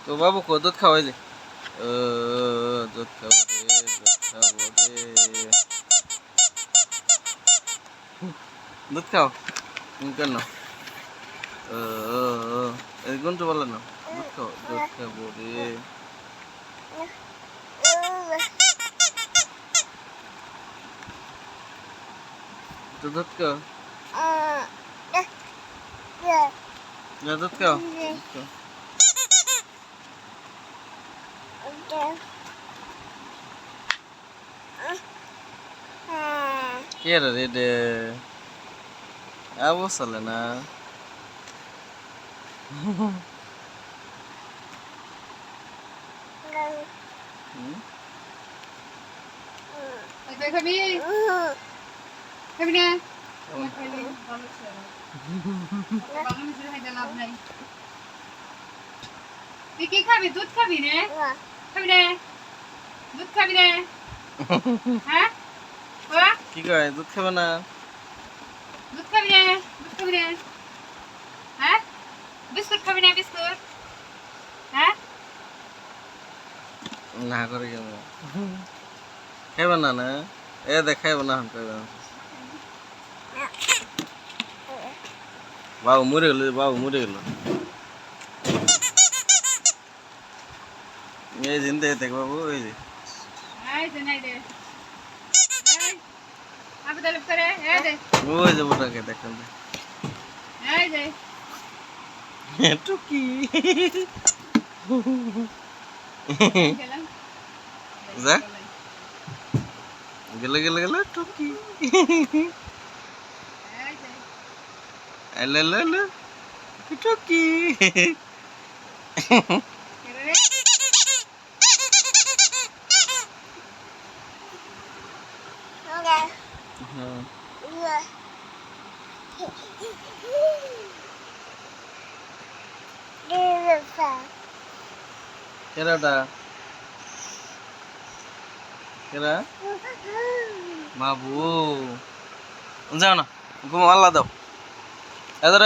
তো বাবু কো দুধ খাওয়াই যে দুধ খাবো রে দুধ খাবো রে দুধ খাও কেন কোনটা বলে না দুধ খাও দুধ খাবো রে তো দুধ খাও দুধ খাও কে রে রে আবু চলে না খাবি খাবি না তুই কি খাবি দুধ খাবি রে খাবি রে দুধ খাবি রে হ্যাঁ কি কয় দুধ খাবে না দুধ খাবি রে দুধ খাবি রে হ্যাঁ বিস্কুট খাবি না বিস্কুট হ্যাঁ না করে কেন খাইবে না না এ দেখ খাইবে না খাইবে না বাবু মরে গেল এই জিন্দে দেখ বাবু এই যে এই যে নাই রে এই আবে দলপ করে এই দে ওই যে ওটাকে দেখেন এই যে টুকি গেলাম যা গেলে টুকি এই যে এলে টুকি রে কেরাটা কেরা বাবু যাও না ঘুম আল্লাহ দাও এদের